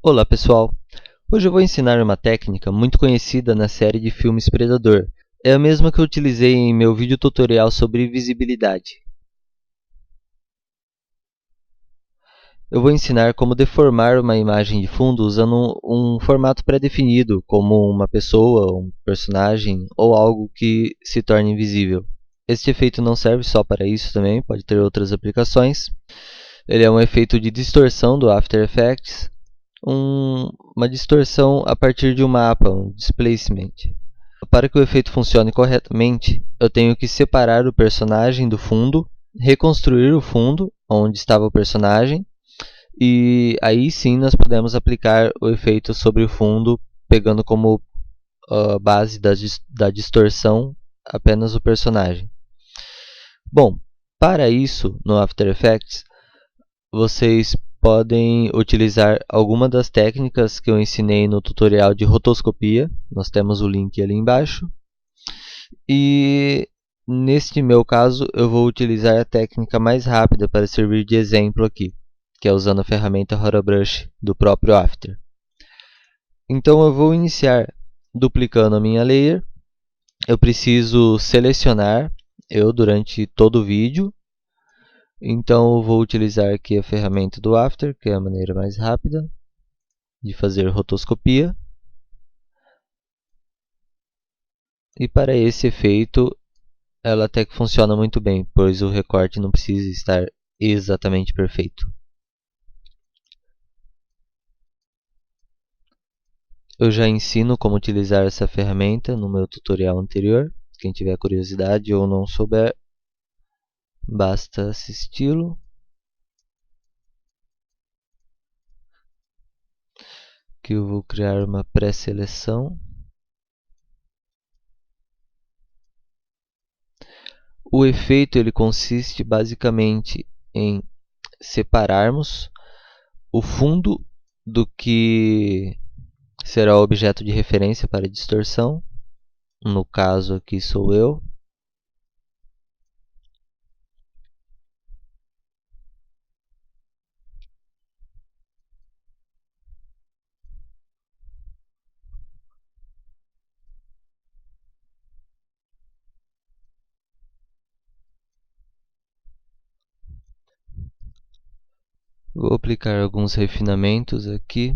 Olá pessoal, hoje eu vou ensinar uma técnica muito conhecida na série de filmes Predador. É a mesma que eu utilizei em meu vídeo tutorial sobre visibilidade. Eu vou ensinar como deformar uma imagem de fundo usando um formato pré-definido, como uma pessoa, um personagem ou algo que se torne invisível. Este efeito não serve só para isso também, pode ter outras aplicações. Ele é um efeito de distorção do After Effects, uma distorção a partir de um mapa, um displacement. Para que o efeito funcione corretamente, eu tenho que separar o personagem do fundo, reconstruir o fundo onde estava o personagem, e aí sim nós podemos aplicar o efeito sobre o fundo, pegando como base da distorção apenas o personagem. Bom, para isso, no After Effects, vocês podem utilizar alguma das técnicas que eu ensinei no tutorial de rotoscopia. Nós temos o link ali embaixo. E neste meu caso, eu vou utilizar a técnica mais rápida para servir de exemplo aqui, que é usando a ferramenta RotaBrush do próprio After. Então eu vou iniciar duplicando a minha layer. Eu preciso selecionar durante todo o vídeo. Então eu vou utilizar aqui a ferramenta do After, que é a maneira mais rápida de fazer rotoscopia. E para esse efeito, ela até que funciona muito bem, pois o recorte não precisa estar exatamente perfeito. Eu já ensino como utilizar essa ferramenta no meu tutorial anterior. Quem tiver curiosidade ou não souber, basta assisti-lo. Aqui eu vou criar uma pré-seleção. O efeito ele consiste basicamente em separarmos o fundo do que será o objeto de referência para a distorção. No caso aqui sou eu. Vou aplicar alguns refinamentos aqui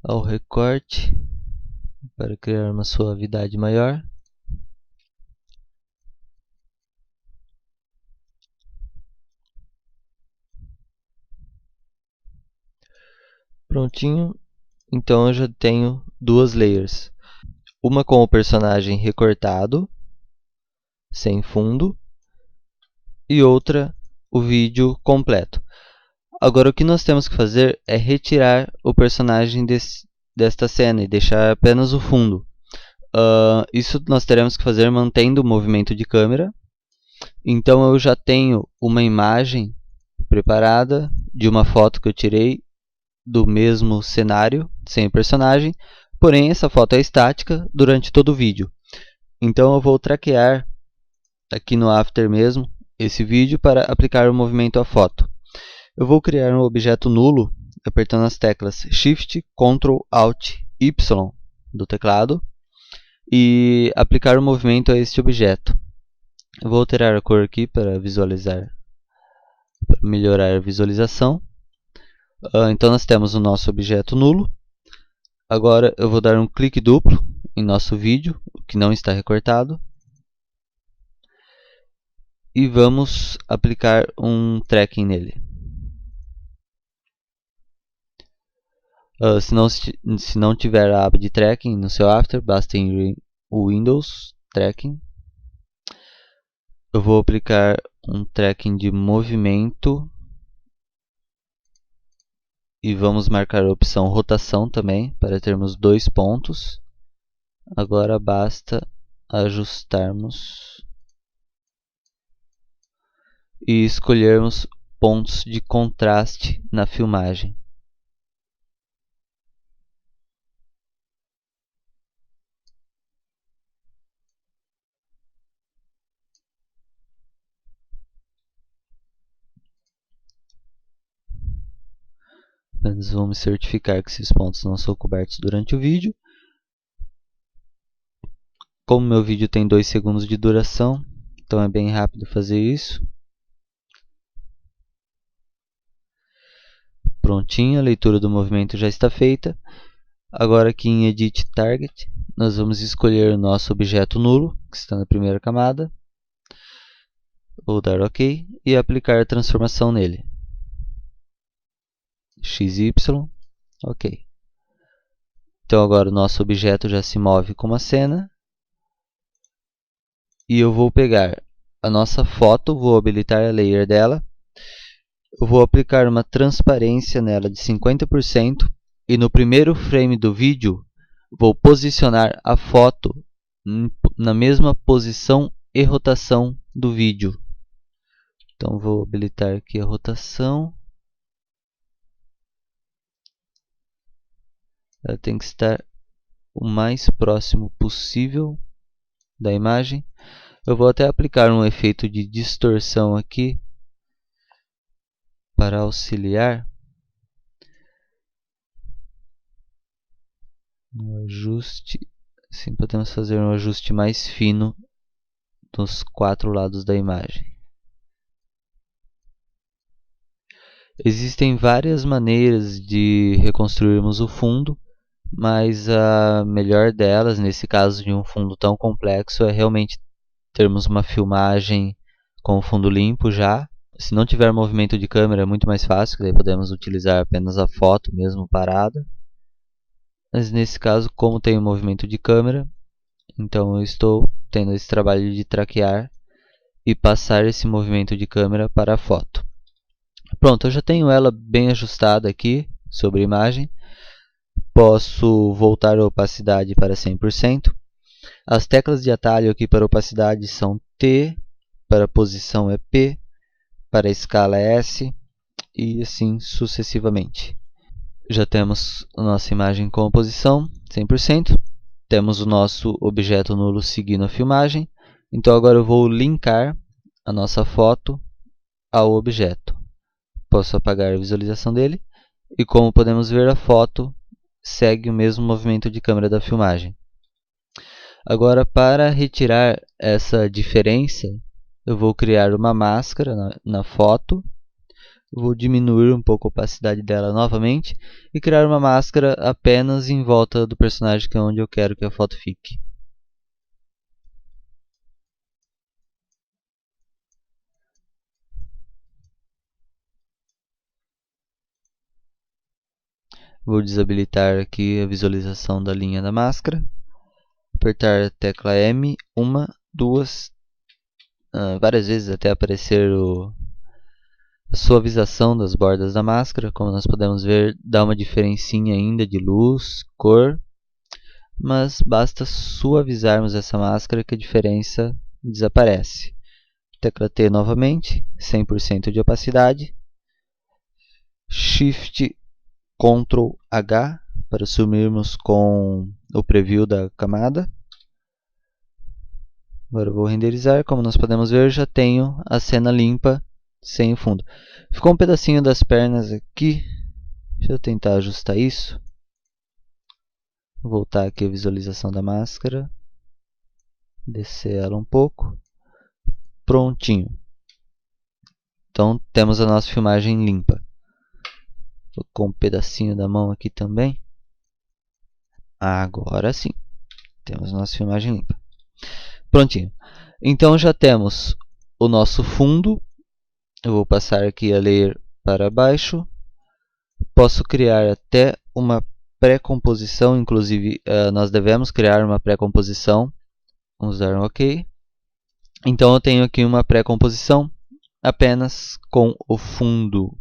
ao recorte para criar uma suavidade maior. Prontinho. Então eu já tenho duas layers. Uma com o personagem recortado, sem fundo, e outra o vídeo completo. Agora o que nós temos que fazer é retirar o personagem desta cena e deixar apenas o fundo. Isso nós teremos que fazer mantendo o movimento de câmera. Então eu já tenho uma imagem preparada de uma foto que eu tirei do mesmo cenário, sem o personagem, porém essa foto é estática durante todo o vídeo. Então eu vou traquear aqui no After mesmo esse vídeo para aplicar o movimento à foto. Eu vou criar um objeto nulo apertando as teclas Shift, Ctrl, Alt, Y do teclado e aplicar o movimento a este objeto. Eu vou alterar a cor aqui para visualizar, para melhorar a visualização. Então nós temos o nosso objeto nulo. Agora eu vou dar um clique duplo em nosso vídeo, que não está recortado. E vamos aplicar um tracking nele. Se não tiver a aba de tracking no seu After, basta ir em Windows, Tracking. Eu vou aplicar um tracking de movimento. E vamos marcar a opção rotação também, para termos dois pontos. Agora basta ajustarmos e escolhermos pontos de contraste na filmagem. Apenas vamos certificar que esses pontos não são cobertos durante o vídeo. Como meu vídeo tem 2 segundos de duração, então é bem rápido fazer isso. Prontinho, a leitura do movimento já está feita. Agora aqui em Edit Target, nós vamos escolher o nosso objeto nulo, que está na primeira camada. Vou dar OK e aplicar a transformação nele. XY, OK. Então agora o nosso objeto já se move como a cena. E eu vou pegar a nossa foto, vou habilitar a layer dela. Eu vou aplicar uma transparência nela de 50% e no primeiro frame do vídeo vou posicionar a foto na mesma posição e rotação do vídeo. Então vou habilitar aqui a rotação. Ela tem que estar o mais próximo possível da imagem. Eu vou até aplicar um efeito de distorção aqui para auxiliar no ajuste. Assim podemos fazer um ajuste mais fino dos 4 lados da imagem. Existem várias maneiras de reconstruirmos o fundo, mas a melhor delas, nesse caso de um fundo tão complexo, é realmente termos uma filmagem com o fundo limpo já. Se não tiver movimento de câmera é muito mais fácil, daí podemos utilizar apenas a foto mesmo parada. Mas nesse caso, como tem o movimento de câmera, então eu estou tendo esse trabalho de traquear e passar esse movimento de câmera para a foto. Pronto, eu já tenho ela bem ajustada aqui sobre a imagem. Posso voltar a opacidade para 100%. As teclas de atalho aqui para opacidade são T, para posição é P, para escala é S e assim sucessivamente. Já temos a nossa imagem com a posição 100%. Temos o nosso objeto nulo seguindo a filmagem. Então agora eu vou linkar a nossa foto ao objeto. Posso apagar a visualização dele. E como podemos ver, a foto segue o mesmo movimento de câmera da filmagem. Agora, para retirar essa diferença, eu vou criar uma máscara na foto. Vou diminuir um pouco a opacidade dela novamente e criar uma máscara apenas em volta do personagem, que é onde eu quero que a foto fique. Vou desabilitar aqui a visualização da linha da máscara. Apertar a tecla M, uma, duas, várias vezes até aparecer a suavização das bordas da máscara. Como nós podemos ver, dá uma diferencinha ainda de luz, cor, mas basta suavizarmos essa máscara que a diferença desaparece. Tecla T novamente, 100% de opacidade. Shift Ctrl H para sumirmos com o preview da camada. Agora eu vou renderizar. Como nós podemos ver, já tenho a cena limpa sem o fundo. Ficou um pedacinho das pernas aqui. Deixa eu tentar ajustar isso. Vou voltar aqui a visualização da máscara. Descer ela um pouco. Prontinho. Então temos a nossa filmagem limpa. Com um pedacinho da mão aqui também. Agora sim, temos nossa filmagem limpa. Prontinho. Então já temos o nosso fundo. Eu vou passar aqui a layer para baixo. Posso criar até uma pré-composição. Inclusive, nós devemos criar uma pré-composição. Vamos dar um OK. Então eu tenho aqui uma pré-composição apenas com o fundo.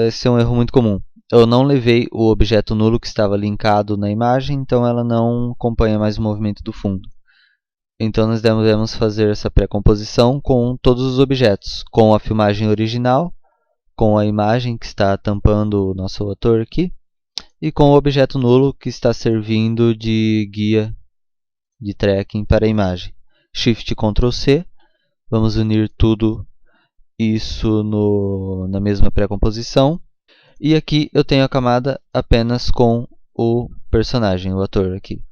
Esse é um erro muito comum. Eu não levei o objeto nulo que estava linkado na imagem, então ela não acompanha mais o movimento do fundo. Então nós devemos fazer essa pré-composição com todos os objetos, com a filmagem original, com a imagem que está tampando o nosso ator aqui, e com o objeto nulo que está servindo de guia de tracking para a imagem. Shift Ctrl C, vamos unir tudo isso na mesma pré-composição. E aqui eu tenho a camada apenas com o personagem, o ator aqui.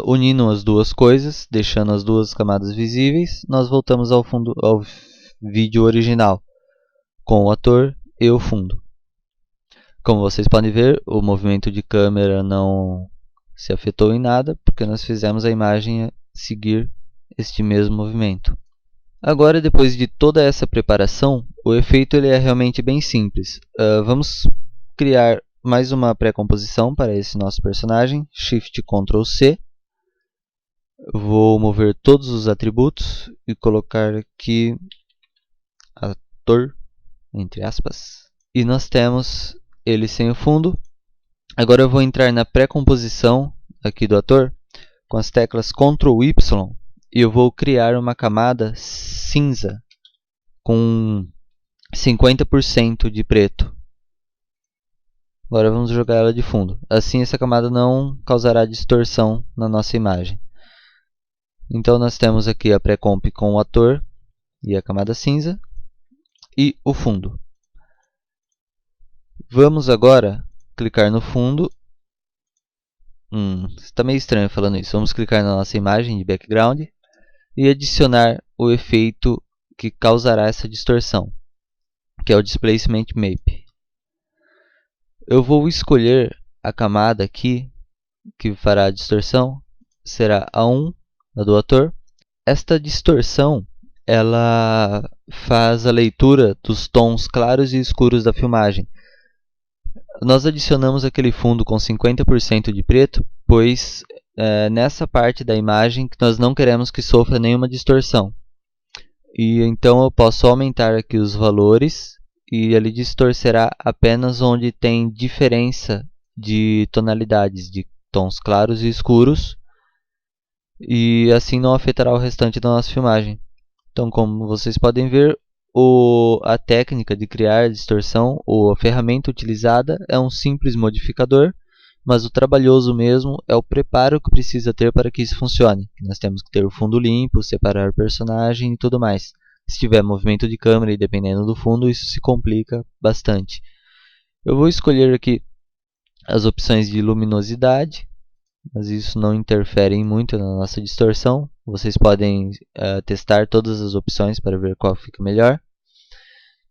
Unindo as duas coisas, deixando as duas camadas visíveis, nós voltamos ao vídeo original, com o ator e o fundo. Como vocês podem ver, o movimento de câmera não se afetou em nada, porque nós fizemos a imagem seguir este mesmo movimento. Agora, depois de toda essa preparação, o efeito ele é realmente bem simples. Vamos criar mais uma pré-composição para esse nosso personagem, Shift Ctrl C. Vou mover todos os atributos e colocar aqui ator, entre aspas. E nós temos ele sem o fundo. Agora eu vou entrar na pré-composição aqui do ator com as teclas Ctrl Y e eu vou criar uma camada cinza com 50% de preto. Agora vamos jogar ela de fundo. Assim essa camada não causará distorção na nossa imagem. Então nós temos aqui a pré-comp com o ator e a camada cinza e o fundo. Vamos agora clicar no fundo. Está meio estranho falando isso. Vamos clicar na nossa imagem de background e adicionar o efeito que causará essa distorção, que é o Displacement Map. Eu vou escolher a camada aqui que fará a distorção, será a 1, a do ator. Esta distorção ela faz a leitura dos tons claros e escuros da filmagem. Nós adicionamos aquele fundo com 50% de preto, pois nessa parte da imagem que nós não queremos que sofra nenhuma distorção. E então eu posso aumentar aqui os valores e ele distorcerá apenas onde tem diferença de tonalidades, de tons claros e escuros, e assim não afetará o restante da nossa filmagem. Então, como vocês podem ver, a técnica de criar distorção, ou a ferramenta utilizada, é um simples modificador, mas o trabalhoso mesmo é o preparo que precisa ter para que isso funcione. Nós temos que ter o fundo limpo, separar o personagem e tudo mais. Se tiver movimento de câmera e dependendo do fundo, isso se complica bastante. Eu vou escolher aqui as opções de luminosidade, mas isso não interfere muito na nossa distorção. Vocês podem testar todas as opções para ver qual fica melhor.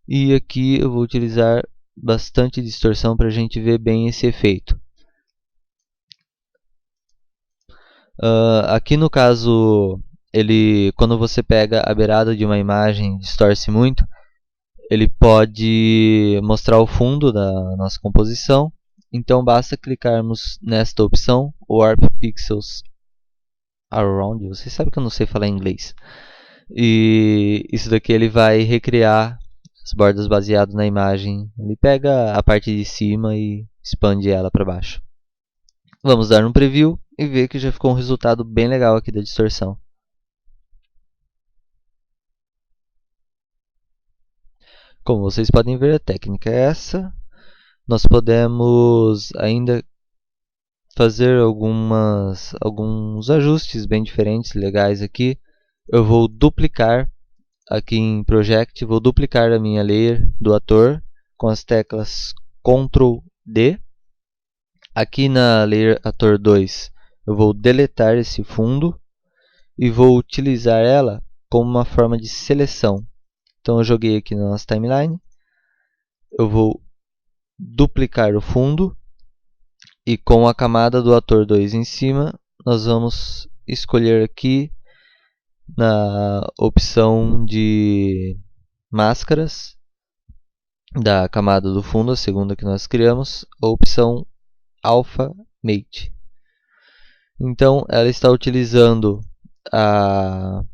E aqui eu vou utilizar bastante distorção para a gente ver bem esse efeito. Aqui no caso, quando você pega a beirada de uma imagem e distorce muito, ele pode mostrar o fundo da nossa composição. Então basta clicarmos nesta opção, Warp Pixels Around. Vocês sabem que eu não sei falar inglês. E isso daqui ele vai recriar as bordas baseado na imagem. Ele pega a parte de cima e expande ela para baixo. Vamos dar um preview e ver que já ficou um resultado bem legal aqui da distorção. Como vocês podem ver, a técnica é essa. Nós podemos ainda fazer alguns ajustes bem diferentes, legais aqui. Eu vou duplicar aqui em Project, vou duplicar a minha layer do ator com as teclas Ctrl D. Aqui na layer ator 2 eu vou deletar esse fundo e vou utilizar ela como uma forma de seleção. Então eu joguei aqui na nossa timeline, eu vou duplicar o fundo e com a camada do ator 2 em cima, nós vamos escolher aqui na opção de máscaras da camada do fundo, a segunda que nós criamos, a opção Alpha Mate. Então ela está utilizando a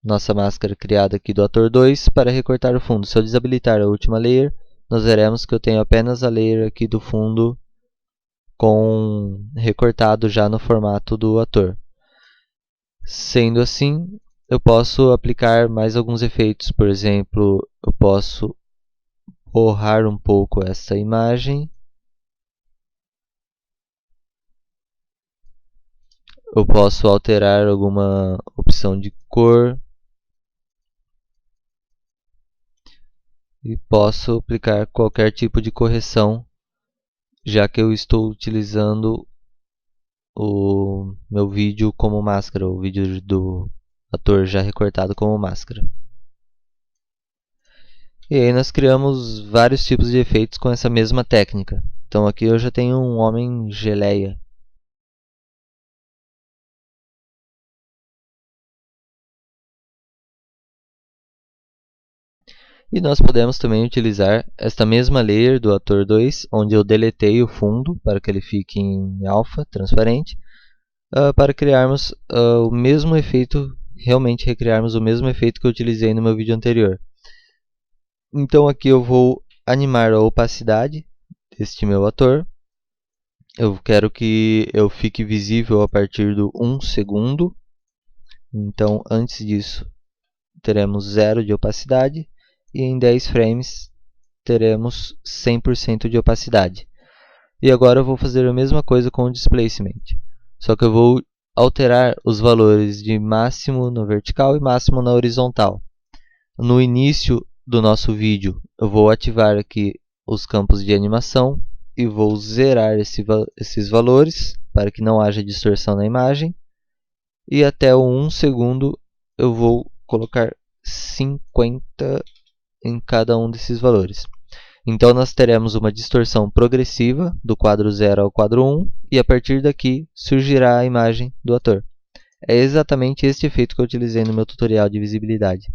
nossa máscara criada aqui do ator 2 para recortar o fundo. Se eu desabilitar a última layer, nós veremos que eu tenho apenas a layer aqui do fundo recortado já no formato do ator. Sendo assim, eu posso aplicar mais alguns efeitos. Por exemplo, eu posso borrar um pouco essa imagem. Eu posso alterar alguma opção de cor. e posso aplicar qualquer tipo de correção, já que eu estou utilizando o meu vídeo como máscara, o vídeo do ator já recortado como máscara. E aí nós criamos vários tipos de efeitos com essa mesma técnica. Então aqui eu já tenho um homem geleia. E nós podemos também utilizar esta mesma layer do ator 2, onde eu deletei o fundo para que ele fique em alpha, transparente, para criarmos o mesmo efeito, realmente recriarmos o mesmo efeito que eu utilizei no meu vídeo anterior. Então aqui eu vou animar a opacidade deste meu ator. Eu quero que eu fique visível a partir do 1 segundo. Então antes disso teremos 0 de opacidade e em 10 frames teremos 100% de opacidade. E agora eu vou fazer a mesma coisa com o displacement. Só que eu vou alterar os valores de máximo na vertical e máximo na horizontal. No início do nosso vídeo eu vou ativar aqui os campos de animação e vou zerar esses valores para que não haja distorção na imagem. E até o 1 segundo eu vou colocar 50 em cada um desses valores. Então nós teremos uma distorção progressiva do quadro 0 ao quadro 1 e a partir daqui surgirá a imagem do ator. É exatamente este efeito que eu utilizei no meu tutorial de visibilidade.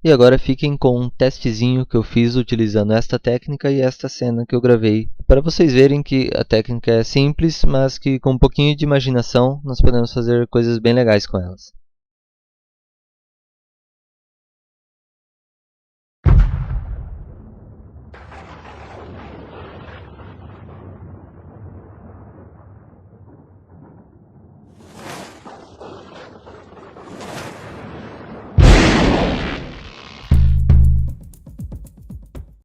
E agora fiquem com um testezinho que eu fiz utilizando esta técnica e esta cena que eu gravei, para vocês verem que a técnica é simples, mas que com um pouquinho de imaginação nós podemos fazer coisas bem legais com elas.